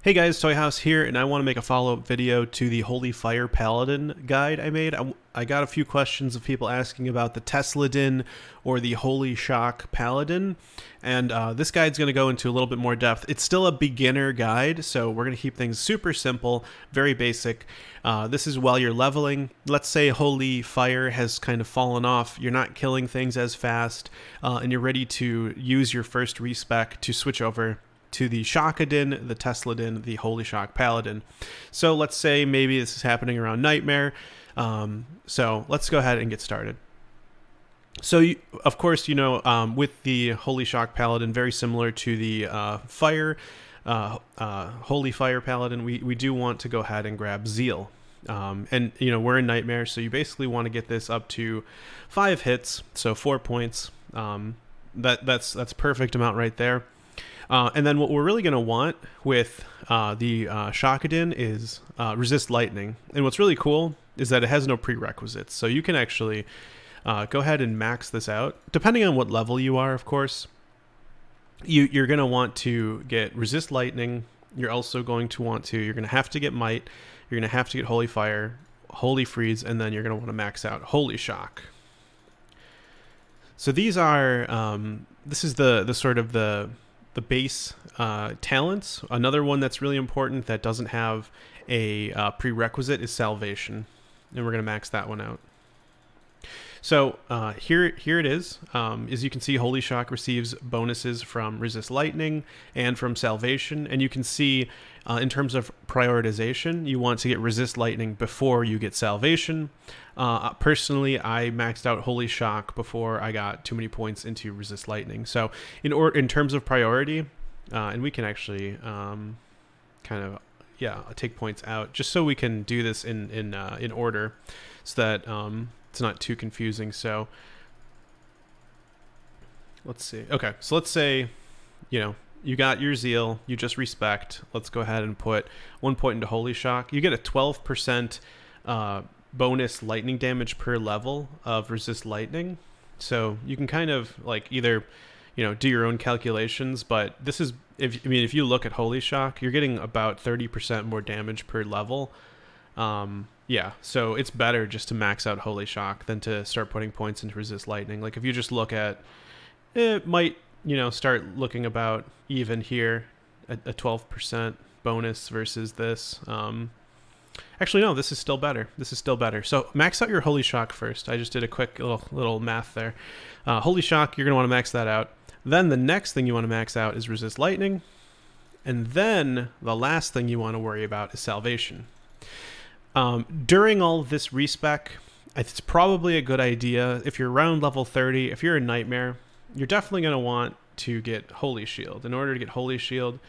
Hey guys, Toyhouze here, and I want to make a follow-up video to the Holy Fire Paladin guide I made. I got a few questions of people asking about the Tesladin or the Holy Shock Paladin, and this guide's going to go into a little bit more depth. It's still a beginner guide, so we're going to keep things super simple, very basic. This is while you're leveling. Let's say Holy Fire has kind of fallen off, you're not killing things as fast, and you're ready to use your first respec to switch over to the shockadin, the Tesladin, the Holy Shock Paladin. So let's say maybe this is happening around Nightmare. So let's go ahead and get started. So of course, with the Holy Shock Paladin, very similar to the Holy Fire Paladin, we do want to go ahead and grab Zeal. And we're in Nightmare, so you basically want to get this up to 5 hits, so 4 points. That's perfect amount right there. And then what we're really going to want with the shockadin is resist lightning. And what's really cool is that it has no prerequisites. So you can actually go ahead and max this out. Depending on what level you are, of course, you're going to want to get resist lightning. You're also going to you're going to have to get might. You're going to have to get holy fire, holy freeze, and then you're going to want to max out holy shock. So these are, this is the sort of the base talents. Another one that's really important that doesn't have a prerequisite is salvation, and we're going to max that one out. So here it is. As you can see, Holy Shock receives bonuses from resist lightning and from salvation, and you can see in terms of prioritization, you want to get resist lightning before you get salvation. Personally, I maxed out Holy Shock before I got too many points into resist lightning. So in terms of priority, and we can actually take points out just so we can do this in order, so that it's not too confusing. So let's see. Okay, so let's say you got your Zeal, you just respect. Let's go ahead and put 1 point into Holy Shock. You get a 12% bonus lightning damage per level of resist lightning. So you can kind of like either do your own calculations, but this is if you look at Holy Shock, you're getting about 30% more damage per level. So it's better just to max out Holy Shock than to start putting points into resist lightning. Like if you just look at it, might start looking about even here, a 12% bonus versus this. Actually, no, this is still better. So max out your Holy Shock first. I just did a quick little math there. Holy Shock, you're going to want to max that out. Then the next thing you want to max out is resist lightning. And then the last thing you want to worry about is salvation. During all of this respec, it's probably a good idea, if you're around level 30, if you're in Nightmare, you're definitely going to want to get Holy Shield. In order to get Holy Shield,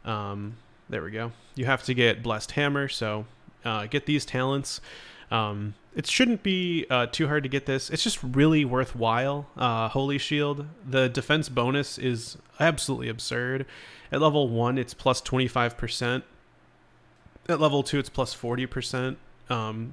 there we go, you have to get Blessed Hammer, so get these talents. It shouldn't be too hard to get this. It's just really worthwhile. Holy Shield, the defense bonus is absolutely absurd. At level 1, it's plus 25%. At level 2, it's plus 40%.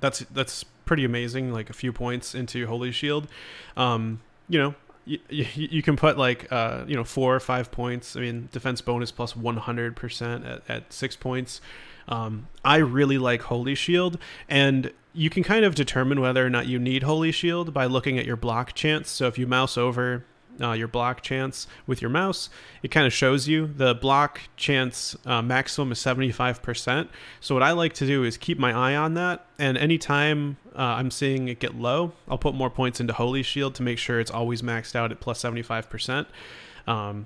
That's pretty amazing, like a few points into Holy Shield. You can put like 4 or 5 points. I mean, defense bonus plus 100% at 6 points. I really like Holy Shield, and you can kind of determine whether or not you need Holy Shield by looking at your block chance. So if you mouse over your block chance with your mouse, it kind of shows you the block chance maximum is 75%. So what I like to do is keep my eye on that, and anytime I'm seeing it get low, I'll put more points into Holy Shield to make sure it's always maxed out at plus 75%.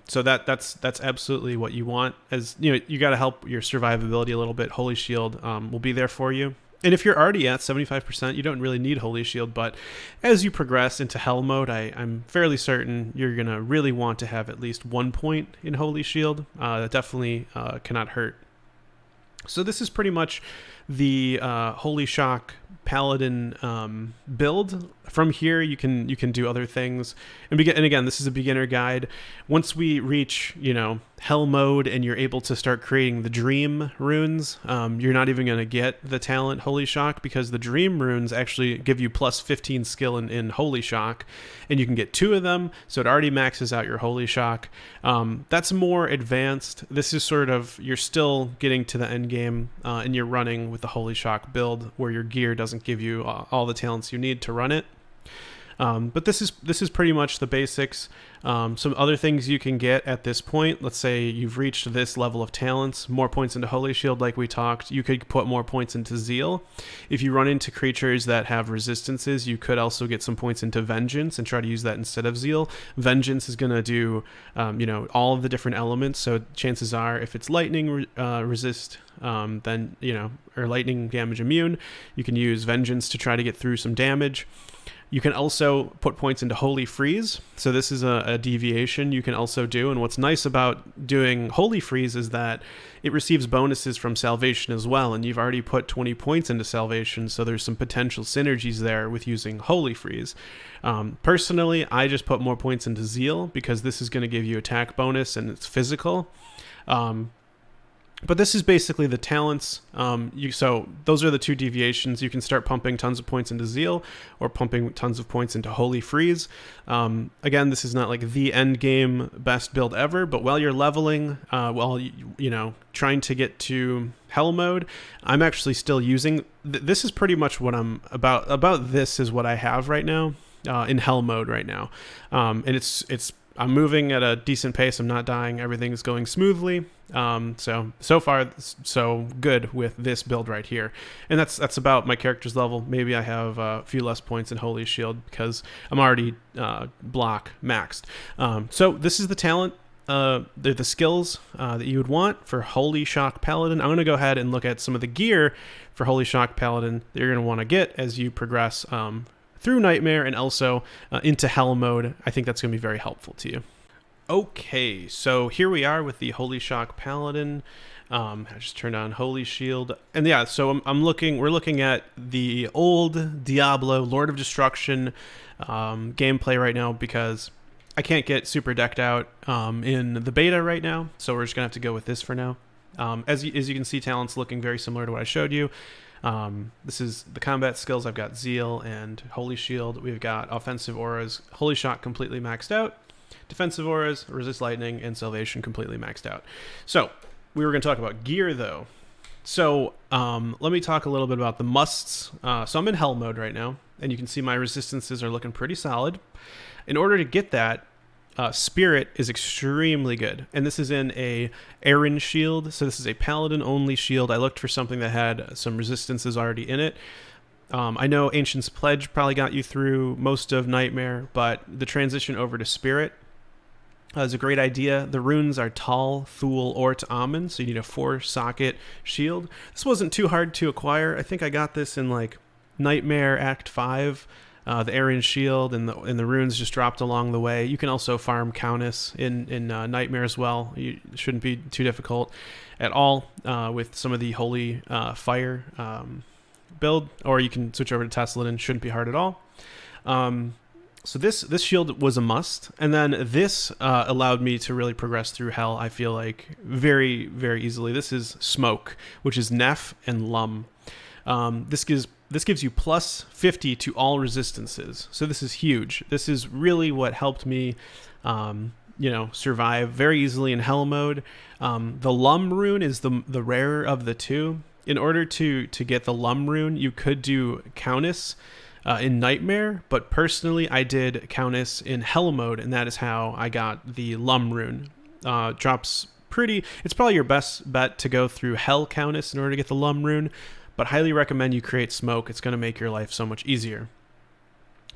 So that's absolutely what you want. As you got to help your survivability a little bit. Holy Shield will be there for you. And if you're already at 75%, you don't really need Holy Shield. But as you progress into Hell mode, I'm fairly certain you're going to really want to have at least 1 point in Holy Shield. That definitely cannot hurt. So this is pretty much the Holy Shock Paladin build. From here, you can do other things. And again, this is a beginner guide. Once we reach, hell mode and you're able to start creating the dream runes, you're not even going to get the talent Holy Shock, because the dream runes actually give you plus 15 skill in Holy Shock, and you can get 2 of them, so it already maxes out your Holy Shock. That's more advanced. This is sort of, you're still getting to the end game, and you're running with the Holy Shock build where your gear doesn't give you all the talents you need to run it. But this is pretty much the basics. Some other things you can get at this point. Let's say you've reached this level of talents, more points into Holy Shield like we talked. You could put more points into Zeal. If you run into creatures that have resistances, you could also get some points into Vengeance and try to use that instead of Zeal. Vengeance is going to do, all of the different elements. So chances are, if it's lightning resist, then, or lightning damage immune, you can use Vengeance to try to get through some damage. You can also put points into Holy Freeze. So this is a deviation you can also do. And what's nice about doing Holy Freeze is that it receives bonuses from Salvation as well. And you've already put 20 points into Salvation, so there's some potential synergies there with using Holy Freeze. Personally, I just put more points into Zeal because this is going to give you attack bonus and it's physical. But this is basically the talents. So those are the 2 deviations. You can start pumping tons of points into Zeal or pumping tons of points into Holy Freeze. Again, this is not like the end game best build ever, but while you're leveling, trying to get to hell mode, I'm actually still using. This is pretty much what I'm about. About this is what I have right now in hell mode right now, and it's. I'm moving at a decent pace. I'm not dying. Everything's going smoothly. So far, so good with this build right here. And that's about my character's level. Maybe I have a few less points in Holy Shield because I'm already block maxed. So this is the talent. They're the skills that you would want for Holy Shock Paladin. I'm going to go ahead and look at some of the gear for Holy Shock Paladin that you're going to want to get as you progress through Nightmare and also into Hell mode. I think that's going to be very helpful to you. Okay, so here we are with the Holy Shock Paladin. I just turned on Holy Shield. And yeah, so we're looking at the old Diablo Lord of Destruction gameplay right now because I can't get super decked out in the beta right now. So we're just going to have to go with this for now. As you can see, talent's looking very similar to what I showed you. This is the combat skills. I've got Zeal and Holy Shield. We've got offensive auras, Holy Shock completely maxed out, defensive auras, resist lightning, and salvation completely maxed out. So we were going to talk about gear though. So let me talk a little bit about the musts. So I'm in hell mode right now, and you can see my resistances are looking pretty solid. In order to get that, Spirit is extremely good, and this is in a Auradin shield, so this is a paladin only shield. I looked for something that had some resistances already in it. I know Ancient's Pledge probably got you through most of Nightmare, but the transition over to Spirit is a great idea. The runes are Tal, Thule, or Amen, so you need a 4-socket shield. This wasn't too hard to acquire. I think I got this in like Nightmare Act 5. The Auradin shield and the runes just dropped along the way. You can also farm Countess in Nightmare as well. It shouldn't be too difficult at all with some of the Holy Fire build, or you can switch over to Tesladin. Shouldn't be hard at all. So this shield was a must, and then this allowed me to really progress through hell. I feel like very, very easily. This is Smoke, which is Neff and Lum. This gives you plus 50 to all resistances. So this is huge. This is really what helped me, survive very easily in hell mode. The Lum rune is the rarer of the two. In order to get the Lum rune, you could do Countess in Nightmare, but personally I did Countess in hell mode, and that is how I got the Lum rune. Drops pretty. It's probably your best bet to go through Hell Countess in order to get the Lum rune. But highly recommend you create Smoke. It's going to make your life so much easier.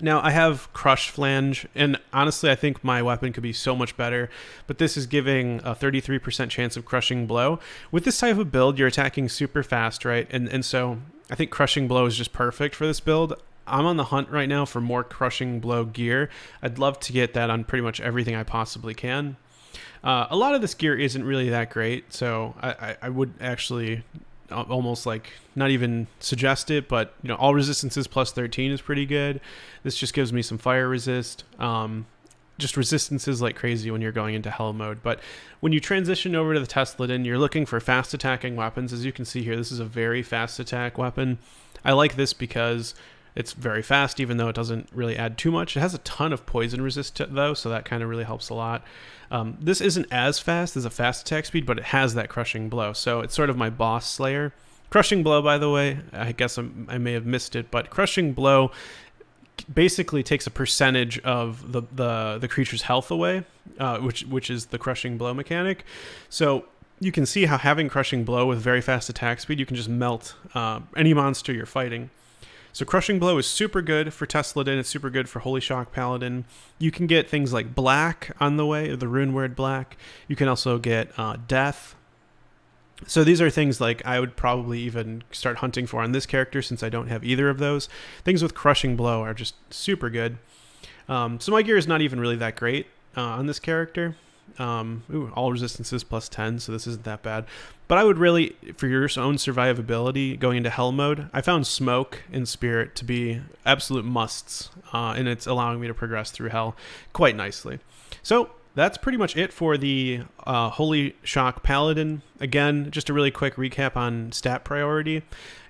Now, I have Crush Flange, and honestly, I think my weapon could be so much better, but this is giving a 33% chance of Crushing Blow. With this type of build, you're attacking super fast, right? And so I think Crushing Blow is just perfect for this build. I'm on the hunt right now for more Crushing Blow gear. I'd love to get that on pretty much everything I possibly can. A lot of this gear isn't really that great, so I would actually almost like not even suggest it, but you know, all resistances plus 13 is pretty good. This just gives me some fire resist. Just resistances like crazy when you're going into hell mode. But when you transition over to the Tesladin, you're looking for fast attacking weapons. As you can see here, this is a very fast attack weapon. I like this because it's very fast, even though it doesn't really add too much. It has a ton of poison resist though, so that kind of really helps a lot. This isn't as fast as a fast attack speed, but it has that crushing blow. So it's sort of my boss slayer. Crushing blow, by the way, I guess I may have missed it, but crushing blow basically takes a percentage of the creature's health away, which is the crushing blow mechanic. So you can see how having crushing blow with very fast attack speed, you can just melt any monster you're fighting. So crushing blow is super good for Tesladin. It's super good for Holy Shock Paladin. You can get things like black on the way, the rune word black. You can also get death. So these are things like I would probably even start hunting for on this character, since I don't have either of those. Things with crushing blow are just super good. So my gear is not even really that great on this character. All resistances plus 10, so this isn't that bad. But I would really, for your own survivability going into hell mode, I found smoke and spirit to be absolute musts, and it's allowing me to progress through hell quite nicely. So that's pretty much it for the Holy Shock Paladin. Again, just a really quick recap on stat priority.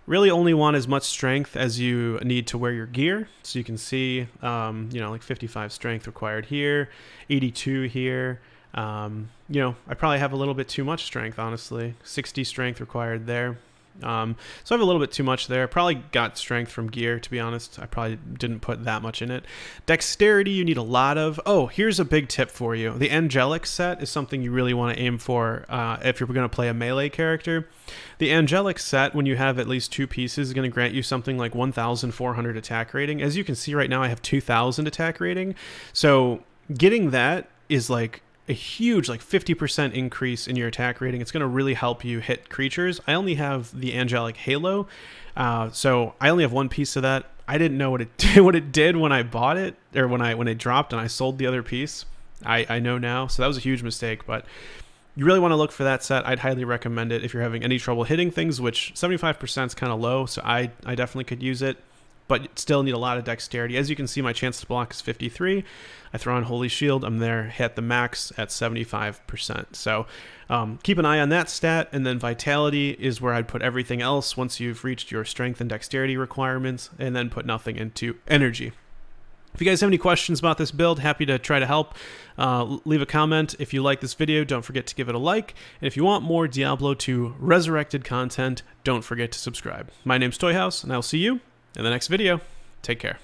Really only want as much strength as you need to wear your gear. So you can see, like 55 strength required here, 82 here. I probably have a little bit too much strength, honestly. 60 strength required there. So I have a little bit too much there. Probably got strength from gear, to be honest. I probably didn't put that much in it. Dexterity, you need a lot of. Oh, here's a big tip for you. The Angelic set is something you really want to aim for if you're going to play a melee character. The Angelic set, when you have at least 2 pieces, is going to grant you something like 1,400 attack rating. As you can see right now, I have 2,000 attack rating. So getting that is like a huge 50% increase in your attack rating. It's going to really help you hit creatures. I only have the Angelic Halo, so I only have 1 piece of that. I didn't know what it did when I bought it, or when it dropped and I sold the other piece. I know now, so that was a huge mistake. But you really want to look for that set. I'd highly recommend it if you're having any trouble hitting things, which 75% is kind of low, so I definitely could use it. But still need a lot of dexterity. As you can see, my chance to block is 53. I throw on Holy Shield. I'm there, hit the max at 75%. So keep an eye on that stat. And then Vitality is where I'd put everything else once you've reached your strength and dexterity requirements, and then put nothing into energy. If you guys have any questions about this build, happy to try to help. Leave a comment. If you like this video, don't forget to give it a like. And if you want more Diablo 2 Resurrected content, don't forget to subscribe. My name's Toyhouze, and I'll see you in the next video. Take care.